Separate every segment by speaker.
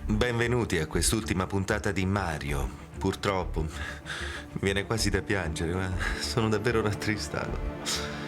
Speaker 1: Benvenuti a quest'ultima puntata di Mario. Purtroppo mi viene quasi da piangere, ma sono davvero rattristato.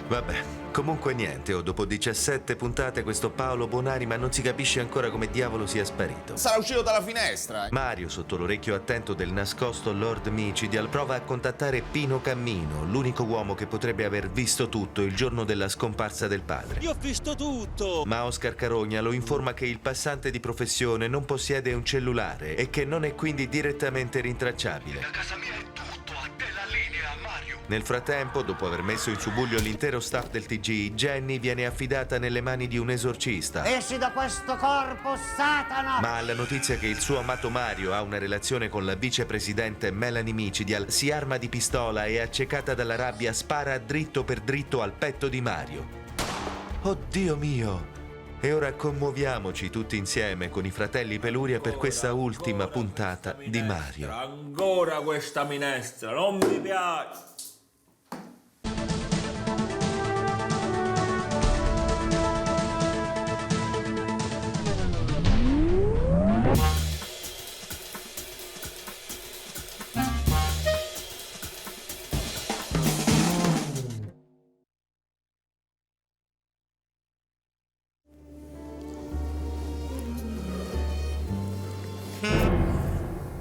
Speaker 1: Vabbè, comunque niente, dopo 17 puntate questo Paolo Buonanima non si capisce ancora come diavolo sia sparito.
Speaker 2: Sarà uscito dalla finestra.
Speaker 1: Mario, sotto l'orecchio attento del nascosto Lord Micidial, prova a contattare Pino Cammino, l'unico uomo che potrebbe aver visto tutto il giorno della scomparsa del padre.
Speaker 3: Io ho visto tutto!
Speaker 1: Ma Oscar Carogna lo informa che il passante di professione non possiede un cellulare e che non è quindi direttamente rintracciabile.
Speaker 4: Da casa mia è tutto, a te la linea, Mario.
Speaker 1: Nel frattempo, dopo aver messo in subbuglio l'intero staff del TG, Jenny viene affidata nelle mani di un esorcista.
Speaker 5: Esci da questo corpo, Satana!
Speaker 1: Ma alla notizia che il suo amato Mario ha una relazione con la vicepresidente Melanie Micidial, si arma di pistola e, accecata dalla rabbia, spara dritto per dritto al petto di Mario. Oddio mio! E ora commuoviamoci tutti insieme con i fratelli Peluria per questa ultima puntata di Mario.
Speaker 3: Ancora questa minestra, non mi piace!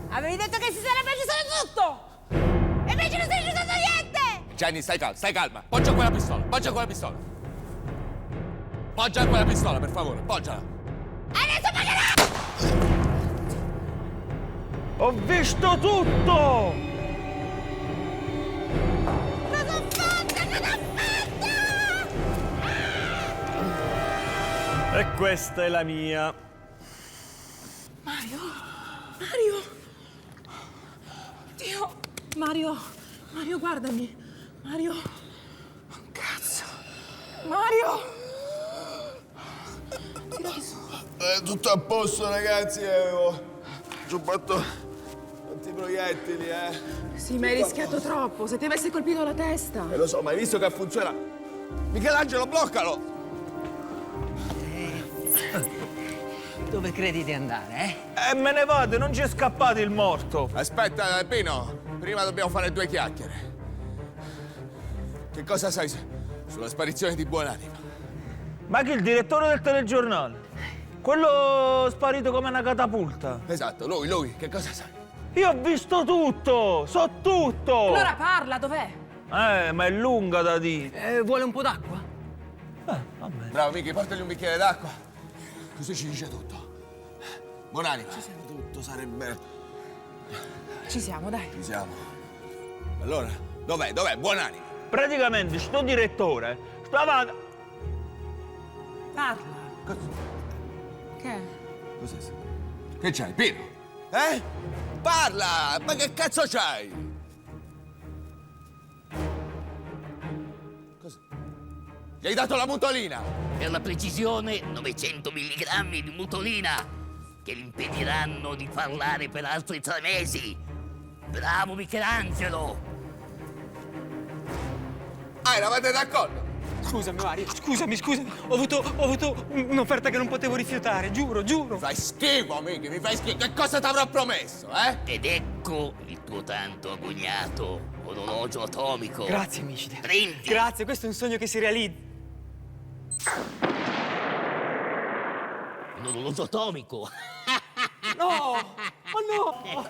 Speaker 6: Avevi detto che si sarebbe aggiustato tutto! E invece non si è aggiustato niente!
Speaker 2: Jenny, stai calma. Poggia quella pistola, poggia quella pistola. Poggia quella pistola, per favore, poggiala.
Speaker 6: Adesso pagherà!
Speaker 3: Ho visto tutto!
Speaker 6: Cosa ho fatto? Cosa ho fatto?
Speaker 3: E questa è la mia.
Speaker 7: Mario? Mario? Dio! Mario, guardami! Mario! Cazzo! Mario! Tirati su!
Speaker 2: È tutto a posto, ragazzi. Ho fatto tanti proiettili,
Speaker 7: Sì, ma hai rischiato troppo. Se ti avessi colpito la testa.
Speaker 2: Lo so, ma hai visto che funziona? Michelangelo, bloccalo!
Speaker 5: Dove credi di andare, eh?
Speaker 3: E me ne vado, non ci è scappato il morto.
Speaker 2: Aspetta, Pino. Prima dobbiamo fare due chiacchiere. Che cosa sai sulla sparizione di Buonanima?
Speaker 3: Ma chi, il direttore del telegiornale? Quello sparito come una catapulta.
Speaker 2: Esatto, lui. Che cosa sai?
Speaker 3: Io ho visto tutto, so tutto.
Speaker 7: Allora parla, dov'è?
Speaker 3: Ma è lunga da dire.
Speaker 5: Vuole un po' d'acqua?
Speaker 3: Vabbè.
Speaker 2: Bravo, Michi, portagli un bicchiere d'acqua. Così ci dice tutto. Buonanima. Tutto sarebbe...
Speaker 7: Ci siamo, dai.
Speaker 2: Ci siamo. Allora, dov'è? Buonanima.
Speaker 3: Praticamente sto direttore stava...
Speaker 7: Parla. Che?
Speaker 2: Cos'è? Che c'hai, Pino? Parla! Ma che cazzo c'hai? Cos'è? Gli hai dato la mutolina?
Speaker 8: Per la precisione, 900 milligrammi di mutolina che gli impediranno di parlare per altri 3 mesi. Bravo Michelangelo!
Speaker 2: Eravate d'accordo?
Speaker 5: Scusami, Mario, scusami. Ho avuto un'offerta che non potevo rifiutare, giuro.
Speaker 2: Mi fai schifo, Michi, mi fai schifo. Che cosa ti avrò promesso,
Speaker 8: Ed ecco il tuo tanto agognato orologio atomico.
Speaker 5: Grazie, Micide.
Speaker 8: Prendi!
Speaker 5: Grazie, questo è un sogno che si realizza.
Speaker 8: Un orologio atomico!
Speaker 5: No! Oh no!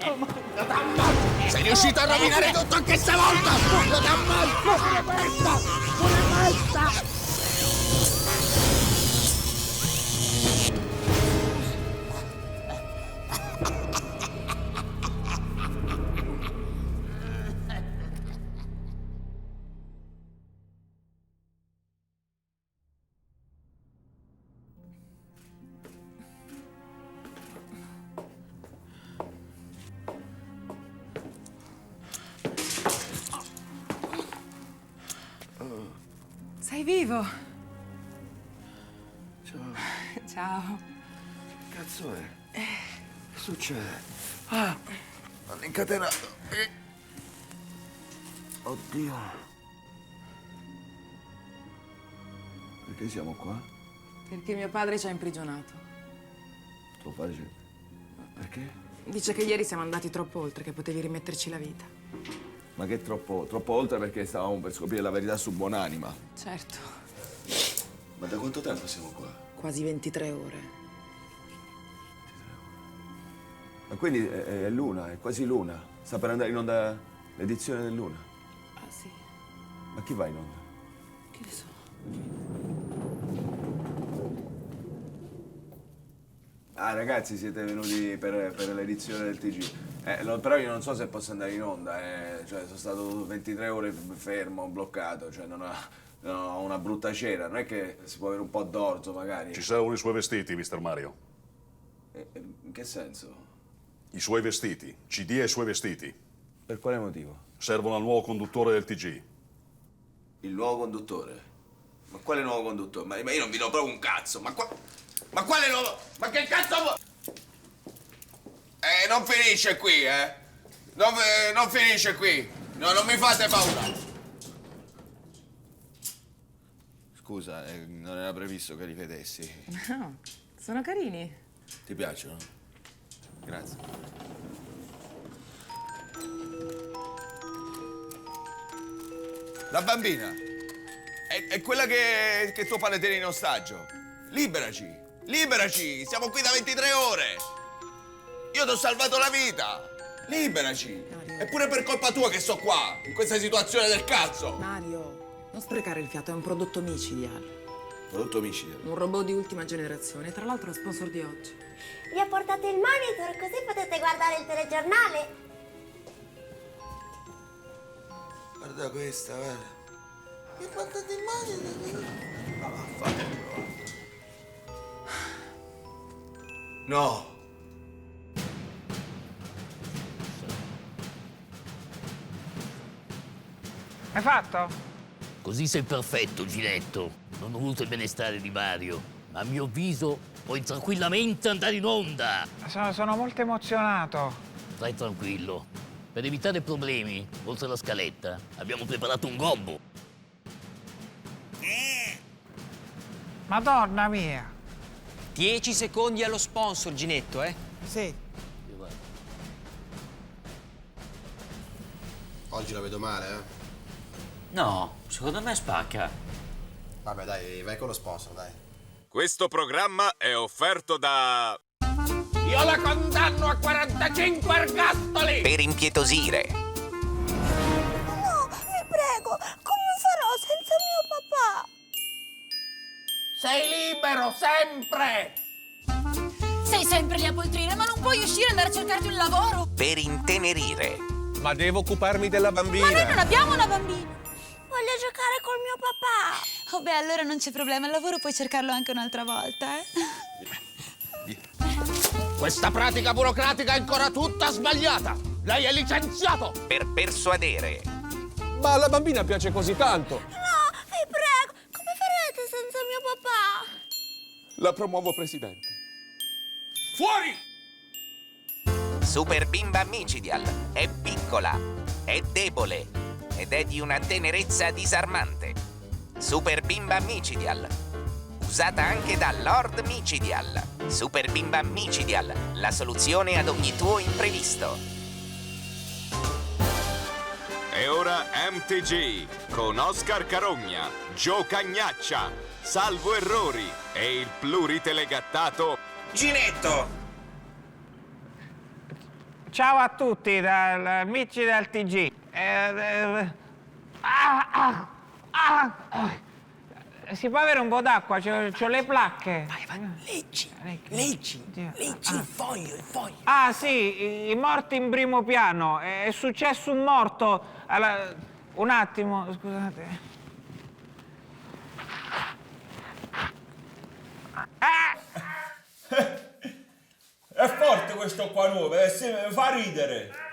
Speaker 2: Sei riuscito a rovinare tutto anche stavolta! Lo t'ammazzo!
Speaker 7: Sei vivo?
Speaker 9: Ciao.
Speaker 7: Ciao.
Speaker 9: Che cazzo è? Che succede? Ah! Hanno incatenato. Oddio. Perché siamo qua?
Speaker 7: Perché mio padre ci ha imprigionato.
Speaker 9: Tuo padre c'è. Perché?
Speaker 7: Dice che ieri siamo andati troppo oltre, che potevi rimetterci la vita.
Speaker 2: Ma che troppo oltre perché stavamo per scoprire la verità su Buonanima.
Speaker 7: Certo.
Speaker 9: Ma da quanto tempo siamo qua?
Speaker 7: Quasi 23 ore.
Speaker 2: Ma quindi è Luna, è quasi Luna. Sta per andare in onda l'edizione del Luna.
Speaker 7: Ah, sì?
Speaker 2: Ma chi va in onda?
Speaker 7: Che ne so.
Speaker 2: Ah, ragazzi, siete venuti per l'edizione del TG. Però io non so se posso andare in onda. Cioè, sono stato 23 ore fermo, bloccato. Cioè, non ho una brutta cera. Non è che si può avere un po' d'orzo, magari.
Speaker 10: Ci servono i suoi vestiti, Mr. Mario.
Speaker 2: In che senso?
Speaker 10: I suoi vestiti. CD e i suoi vestiti.
Speaker 2: Per quale motivo?
Speaker 10: Servono al nuovo conduttore del TG.
Speaker 2: Il nuovo conduttore? Ma quale nuovo conduttore? Ma io non vi do proprio un cazzo. Ma quale nuovo? Ma che cazzo vuoi? Non finisce qui, eh? Non finisce qui. No, non mi fate paura. Scusa, non era previsto che li vedessi.
Speaker 7: No, sono carini.
Speaker 2: Ti piacciono? Grazie. La bambina è quella che tuo padre tiene in ostaggio. Liberaci! Liberaci! Siamo qui da 23 ore! Io ti ho salvato la vita! Liberaci!
Speaker 7: Mario.
Speaker 2: È pure per colpa tua che sto qua, in questa situazione del cazzo!
Speaker 7: Mario, non sprecare il fiato, è un prodotto micidiale.
Speaker 2: Prodotto micidiale.
Speaker 7: Un robot di ultima generazione, tra l'altro è sponsor di oggi.
Speaker 6: Vi ho portato il monitor così potete guardare il telegiornale.
Speaker 2: Guarda questa, guarda. Mi ha portato il monitor. Ma vaffanculo. No!
Speaker 3: Hai fatto?
Speaker 8: Così sei perfetto, Ginetto. Non ho voluto il benestare di Mario, ma a mio avviso puoi tranquillamente andare in onda.
Speaker 3: Sono molto emozionato.
Speaker 8: Stai tranquillo. Per evitare problemi, oltre alla scaletta, abbiamo preparato un gobbo.
Speaker 3: Madonna mia.
Speaker 5: 10 secondi allo sponsor, Ginetto, eh?
Speaker 3: Sì.
Speaker 11: Oggi la vedo male, eh?
Speaker 5: No, secondo me spacca.
Speaker 11: Vabbè, dai, vai con lo sponsor, dai.
Speaker 2: Questo programma è offerto da...
Speaker 3: Io la condanno a 45 ergastoli!
Speaker 12: Per impietosire.
Speaker 6: No, vi prego, come farò senza mio papà?
Speaker 3: Sei libero, sempre!
Speaker 6: Sei sempre lì a poltrire, ma non puoi uscire e andare a cercarti un lavoro?
Speaker 12: Per intenerire.
Speaker 11: Ma devo occuparmi della bambina.
Speaker 6: Ma noi non abbiamo una bambina! Voglio giocare col mio papà!
Speaker 13: Oh beh, allora non c'è problema, il lavoro puoi cercarlo anche un'altra volta, eh?
Speaker 3: Questa pratica burocratica è ancora tutta sbagliata! Lei è licenziato!
Speaker 12: Per persuadere.
Speaker 11: Ma alla bambina piace così tanto.
Speaker 6: No, vi prego, come farete senza mio papà?
Speaker 11: La promuovo presidente.
Speaker 3: Fuori!
Speaker 12: Super Bimba Micidial. È piccola, è debole ed è di una tenerezza disarmante. Super Bimba Micidial. Usata anche da Lord Micidial. Super Bimba Micidial, la soluzione ad ogni tuo imprevisto.
Speaker 2: E ora MTG con Oscar Carogna, Gio Cagnaccia, Salvo Errori e il pluritelegattato
Speaker 12: Ginetto.
Speaker 3: Ciao a tutti dal amici del TG. Si può avere un po' d'acqua? C'ho le placche.
Speaker 5: Vai, leggi il foglio,
Speaker 3: Ah sì, i morti in primo piano. È successo un morto. Un attimo, scusate.
Speaker 14: È forte questo qua nuovo, fa ridere.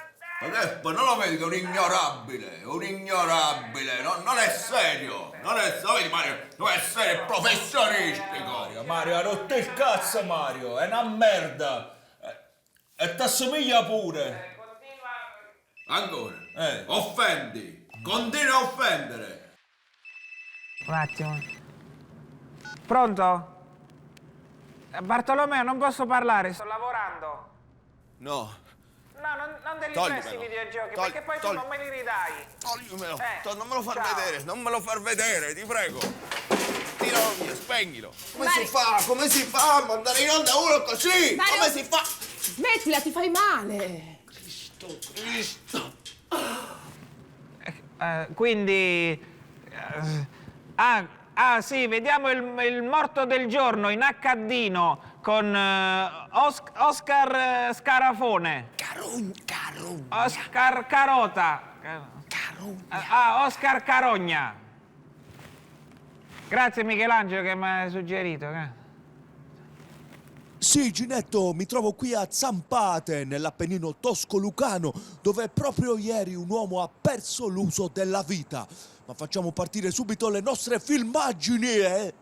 Speaker 2: Ma non lo vedi che è un ignorabile, non è serio, vedi Mario, non è serio, è professionistico.
Speaker 14: Mario, ha rotto il cazzo Mario, è una merda. E t'assomiglia pure.
Speaker 2: Ancora, offendi, continua a offendere.
Speaker 3: Un attimo. Pronto? Bartolomeo, non posso parlare, sto lavorando.
Speaker 2: No.
Speaker 3: No, non te li
Speaker 2: Toglimelo.
Speaker 3: presti i videogiochi,
Speaker 2: Togli-
Speaker 3: perché poi tu
Speaker 2: togli-
Speaker 3: non me li ridai.
Speaker 2: Toglimi, non me lo far
Speaker 3: ciao.
Speaker 2: vedere, non me lo far vedere, ti prego. Tiralo via, spegnilo. Come
Speaker 7: Mario.
Speaker 2: si fa? Come si fa a mandare in onda uno così?
Speaker 7: Mario.
Speaker 2: Come si fa?
Speaker 7: Smettila, ti fai male.
Speaker 2: Cristo.
Speaker 3: Quindi... sì, vediamo il morto del giorno in HD con Oscar Scarafone.
Speaker 2: Carogna.
Speaker 3: Oscar Carota.
Speaker 2: Carogna.
Speaker 3: Oscar Carogna. Grazie Michelangelo che mi ha suggerito.
Speaker 15: Sì, Ginetto, mi trovo qui a Zampate, nell'Appennino tosco-lucano, dove proprio ieri un uomo ha perso l'uso della vita. Ma facciamo partire subito le nostre filmaggini,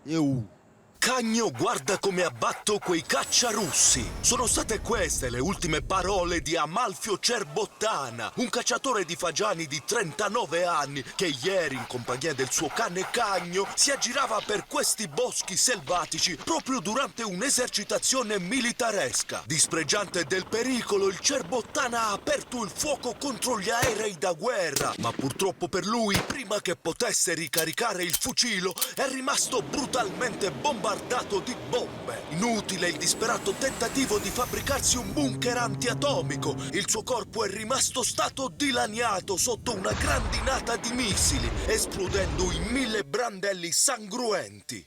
Speaker 16: Cagno guarda come abbatto quei cacciarussi. Sono state queste le ultime parole di Amalfio Cerbottana, un cacciatore di fagiani di 39 anni che ieri, in compagnia del suo cane Cagno, si aggirava per questi boschi selvatici proprio durante un'esercitazione militaresca. Dispregiante del pericolo, il Cerbottana ha aperto il fuoco contro gli aerei da guerra, ma purtroppo per lui, prima che potesse ricaricare il fucilo, è rimasto brutalmente bombardato di bombe. Inutile il disperato tentativo di fabbricarsi un bunker antiatomico. Il suo corpo è rimasto stato dilaniato sotto una grandinata di missili, esplodendo in 1000 brandelli sanguinenti.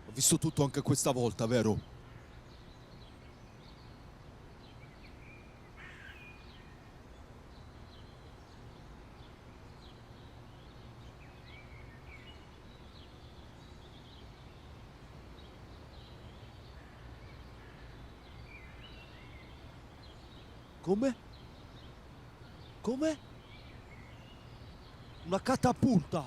Speaker 15: Ho visto tutto anche questa volta, vero? Come? Come? Una catapulta.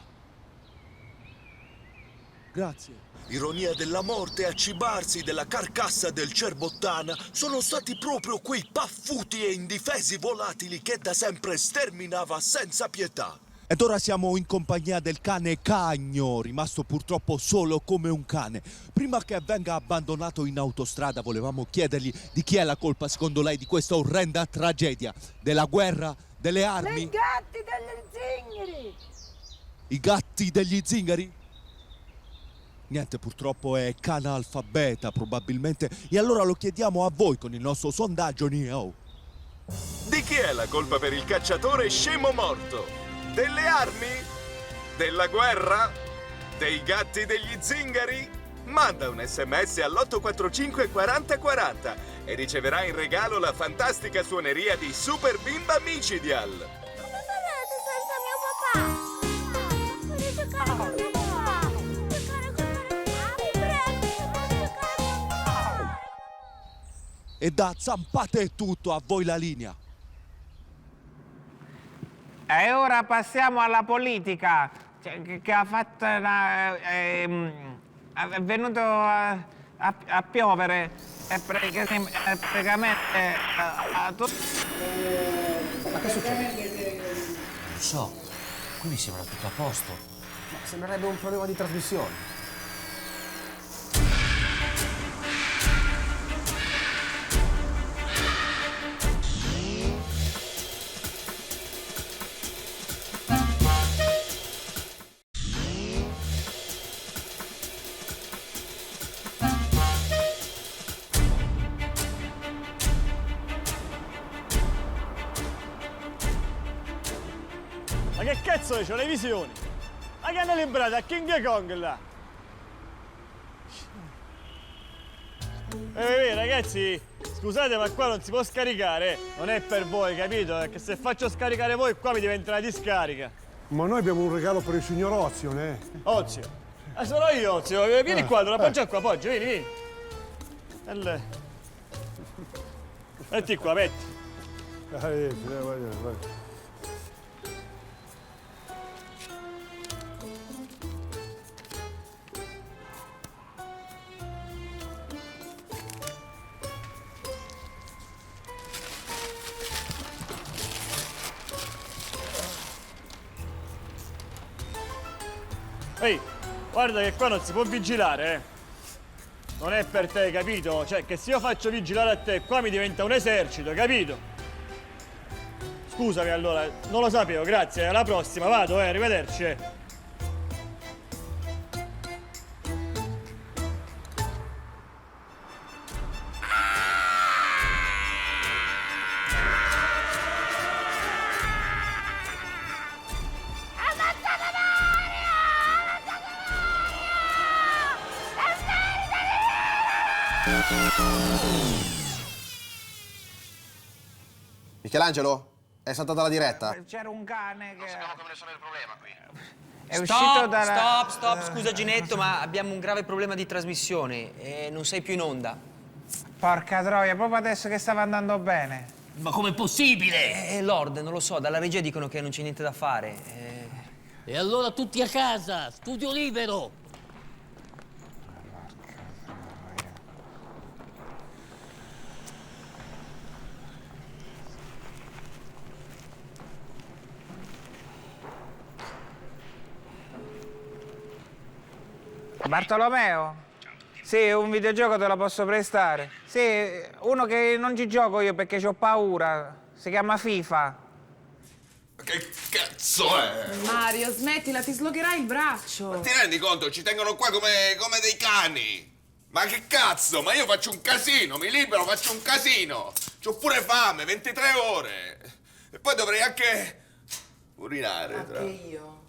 Speaker 15: Grazie.
Speaker 16: Ironia della morte, a cibarsi della carcassa del Cerbottana sono stati proprio quei paffuti e indifesi volatili che da sempre sterminava senza pietà.
Speaker 15: Ed ora siamo in compagnia del cane Cagno, rimasto purtroppo solo come un cane. Prima che venga abbandonato in autostrada volevamo chiedergli di chi è la colpa secondo lei di questa orrenda tragedia. Della guerra? Delle armi?
Speaker 6: I gatti degli zingari!
Speaker 15: I gatti degli zingari? Niente, purtroppo è canalfabeta probabilmente. E allora lo chiediamo a voi con il nostro sondaggio Neo.
Speaker 16: Di chi è la colpa per il cacciatore scemo morto? Delle armi? Della guerra? Dei gatti degli zingari? Manda un SMS all'845 40 40 e riceverai in regalo la fantastica suoneria di Super Bimba Micidial.
Speaker 6: Come farete senza mio papà? Voglio giocare con mio papà! Giocare con mio papà! Mi prego, voglio giocare con mio papà!
Speaker 15: E da Zampate è tutto, a voi la linea.
Speaker 3: E ora passiamo alla politica, che ha fatto è venuto a piovere e praticamente a tutto.
Speaker 11: Ma che succede?
Speaker 17: Non so, qui mi sembra tutto a posto.
Speaker 11: Ma sembrerebbe un problema di trasmissione.
Speaker 18: Ma che cazzo è? C'ho le visioni! Ma che hanno librato a King Kong là? Ragazzi, scusate ma qua non si può scaricare, non è per voi, capito? Perché se faccio scaricare voi qua mi diventa una discarica.
Speaker 19: Ma noi abbiamo un regalo per il signor Ozio, ne?
Speaker 18: Ozio? Sono io Ozio, vieni qua, te lo appoggia qua, appoggia, vieni. Metti qua, metti.
Speaker 19: Vai.
Speaker 18: Ehi, guarda che qua non si può vigilare, non è per te, capito? Cioè, che se io faccio vigilare a te, qua mi diventa un esercito, capito? Scusami allora, non lo sapevo, grazie, alla prossima, vado, arrivederci.
Speaker 11: Michelangelo? È saltata la diretta?
Speaker 3: C'era un cane che...
Speaker 4: Non sappiamo come risolvere il problema qui.
Speaker 3: È uscito dalla...
Speaker 5: Stop, scusa Ginetto, ma abbiamo un grave problema di trasmissione e non sei più in onda.
Speaker 3: Porca troia, proprio adesso che stava andando bene.
Speaker 8: Ma com'è possibile?
Speaker 5: Lord, non lo so, dalla regia dicono che non c'è niente da fare.
Speaker 8: E allora tutti a casa, studio libero.
Speaker 3: Bartolomeo? Sì, un videogioco te lo posso prestare. Sì, uno che non ci gioco io perché ho paura. Si chiama FIFA.
Speaker 2: Che cazzo è?
Speaker 7: Mario, smettila, ti slogherai il braccio.
Speaker 2: Ma ti rendi conto? Ci tengono qua come dei cani. Ma che cazzo? Ma io faccio un casino, mi libero, faccio un casino. C'ho pure fame, 23 ore. E poi dovrei anche urinare.
Speaker 7: Anche io.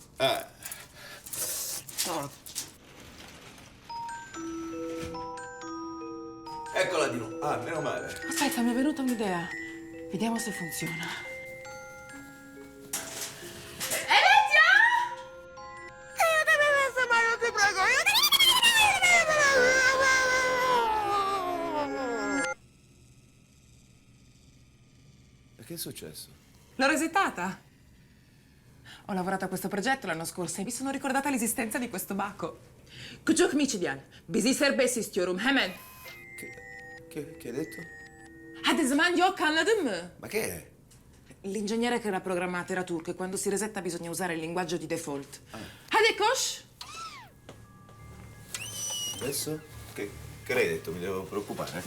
Speaker 2: Eccola di nuovo. Ah, meno male.
Speaker 7: Aspetta, mi è venuta un'idea. Vediamo se funziona.
Speaker 2: Che è successo?
Speaker 7: L'ho resettata. Ho lavorato a questo progetto l'anno scorso e mi sono ricordata l'esistenza di questo baco. Kuchuk Michidian, bizi serbest istiyorum hemen.
Speaker 2: Che hai detto?
Speaker 7: Hadi zaman yok, anladın mı?
Speaker 2: Ma che è?
Speaker 7: L'ingegnere che l'ha programmato era turco e quando si resetta bisogna usare il linguaggio di default. Hadi koş!
Speaker 2: Adesso? Che l'hai detto? Mi devo preoccupare?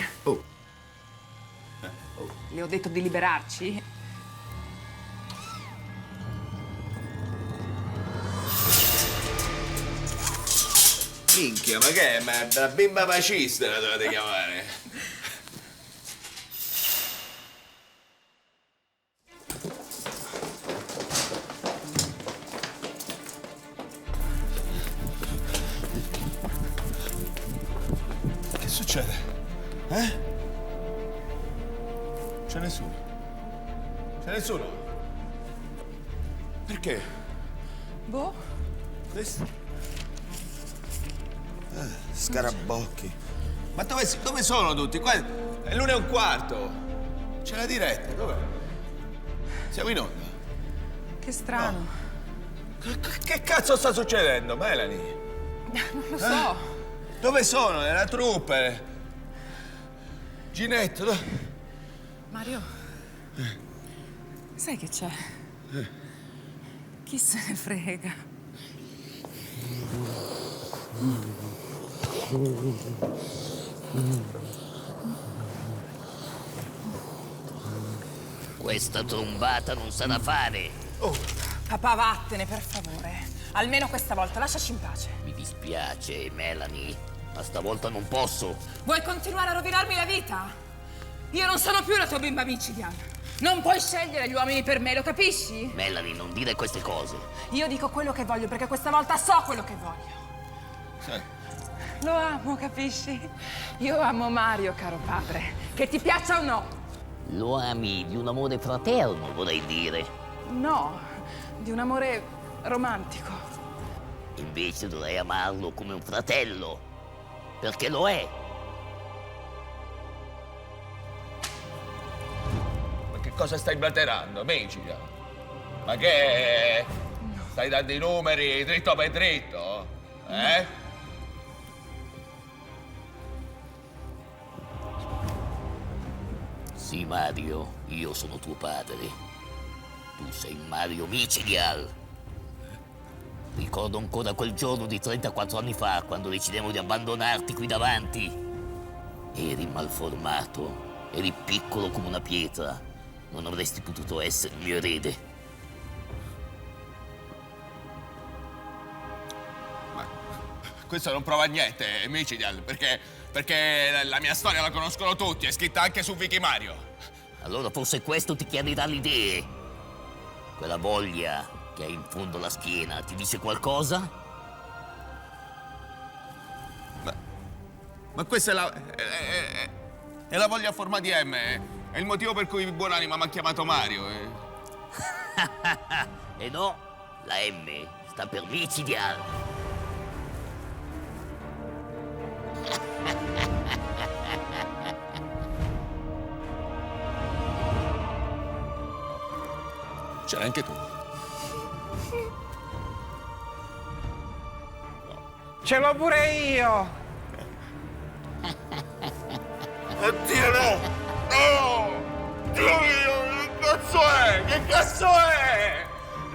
Speaker 7: Le ho detto di liberarci.
Speaker 2: Minchia, ma che è? Ma la bimba pacista la dovete chiamare? Che succede? C'è nessuno. C'è nessuno? Perché?
Speaker 7: Boh.
Speaker 2: Questo? Scarabocchi. Ma dove sono tutti? Qua è l'1:15. C'è la diretta, dov'è? Siamo in onda.
Speaker 7: Che strano.
Speaker 2: Che cazzo sta succedendo, Melanie?
Speaker 7: Non lo so.
Speaker 2: Dove sono? Nella troupe? Ginetto,
Speaker 7: Mario, sai che c'è? Chi se ne frega?
Speaker 8: Questa trombata non sa da fare.
Speaker 7: Papà, vattene, per favore. Almeno questa volta, lasciaci in pace.
Speaker 8: Mi dispiace, Melanie, ma stavolta non posso.
Speaker 7: Vuoi continuare a rovinarmi la vita? Io non sono più la tua bimba Michidian. Non puoi scegliere gli uomini per me, lo capisci?
Speaker 8: Melanie, non dire queste cose.
Speaker 7: Io dico quello che voglio perché questa volta so quello che voglio. Lo amo, capisci? Io amo Mario, caro padre. Che ti piaccia o no?
Speaker 8: Lo ami di un amore fraterno, vorrei dire.
Speaker 7: No, di un amore romantico.
Speaker 8: Invece dovrei amarlo come un fratello, perché lo è.
Speaker 2: Ma che cosa stai blaterando, Micidia? Ma che... Stai dando i numeri dritto per dritto?
Speaker 8: Sì, Mario, io sono tuo padre. Tu sei Mario Micidial. Ricordo ancora quel giorno di 34 anni fa, quando decidemmo di abbandonarti qui davanti. Eri malformato, eri piccolo come una pietra. Non avresti potuto essere il mio erede.
Speaker 2: Ma questo non prova a niente, Micidial, perché la mia storia la conoscono tutti, è scritta anche su Wikimario.
Speaker 8: Allora forse questo ti chiarirà le idee. Quella voglia che hai in fondo alla schiena ti dice qualcosa?
Speaker 2: Ma questa è la voglia a forma di M. È il motivo per cui Buonanima mi ha chiamato Mario.
Speaker 8: E no, la M sta per Micidial.
Speaker 2: C'era anche tu.
Speaker 3: Ce l'ho pure io!
Speaker 2: Oddio no! No! Dio mio, che cazzo è? Che cazzo è?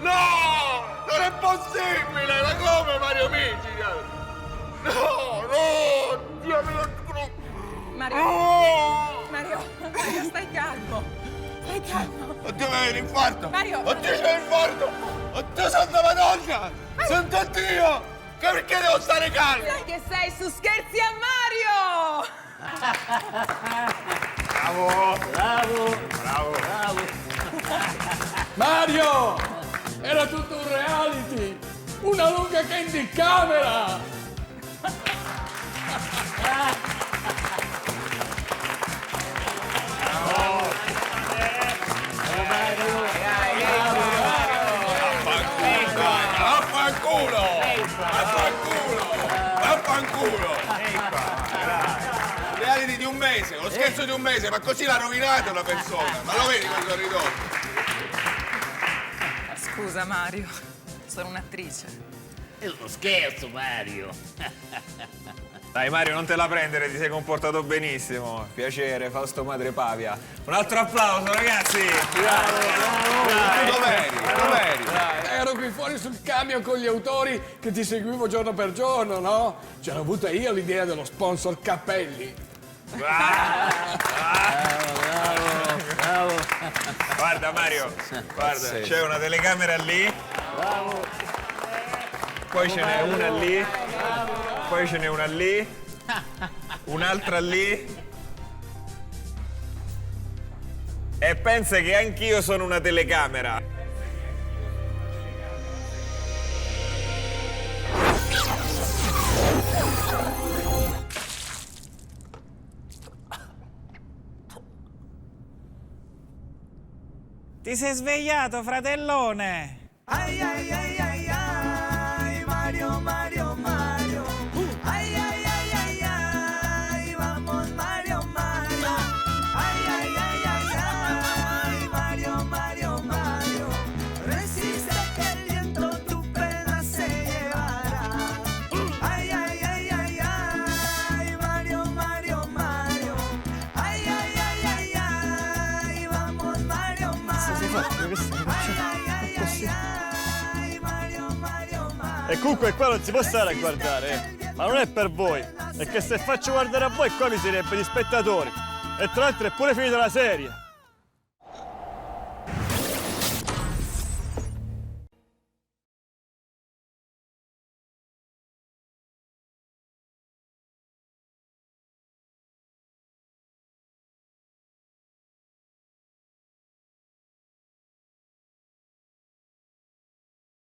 Speaker 2: No! Non è possibile! Ma come Mario Micidial? No! No! Dio mio!
Speaker 7: Mario, stai calmo. Stai calmo.
Speaker 2: Oddio, mi viene l'infarto!
Speaker 7: Mario!
Speaker 2: Oddio, c'è l'infarto! Oddio, Santa Madonna! Santo Dio! Perché devo stare calmo?
Speaker 7: Sai che sei su Scherzi a Mario!
Speaker 14: Bravo!
Speaker 8: Bravo!
Speaker 14: Bravo!
Speaker 8: Bravo!
Speaker 20: Mario! Era tutto un reality! Una lunga candy camera!
Speaker 2: Vaffanculo! Vaffanculo! Vaffanculo! Reality di un mese, lo scherzo di un mese, ma così l'ha rovinato una persona. Ma lo vedi quel sorridore?
Speaker 7: Scusa Mario, sono un'attrice.
Speaker 8: È uno scherzo, Mario.
Speaker 3: Dai Mario, non te la prendere, ti sei comportato benissimo. Piacere, Fausto Madrepavia. Un altro applauso, ragazzi!
Speaker 20: Bravo, bravo!
Speaker 2: Dov'eri? Dov'eri?
Speaker 20: Ero qui fuori sul camion con gli autori che ti seguivo giorno per giorno, no? C'ero avuta io l'idea dello sponsor Cappelli.
Speaker 3: Bravo, bravo. Guarda Mario, guarda, c'è una telecamera lì.
Speaker 8: Bravo.
Speaker 3: Poi ce n'è una lì. Poi ce n'è una lì. Un'altra lì. E pensa che anch'io sono una telecamera. Ti sei svegliato, fratellone?
Speaker 21: Ai ai ai ai ai, Mario, Mario, Mario. Ai ai ai ai ai, vamos Mario, Mario. Ai ai ai ai ai, Mario, Mario, Mario. Resiste que el viento tu pena se llevará. Ai ai ai ai ai, Mario, Mario, Mario. Ai ai ai ai ai, vamos Mario, Mario.
Speaker 18: E comunque qua non si può stare a guardare, ma non è per voi, è che se faccio guardare a voi qua mi sarebbe di spettatori. E tra l'altro è pure finita la serie.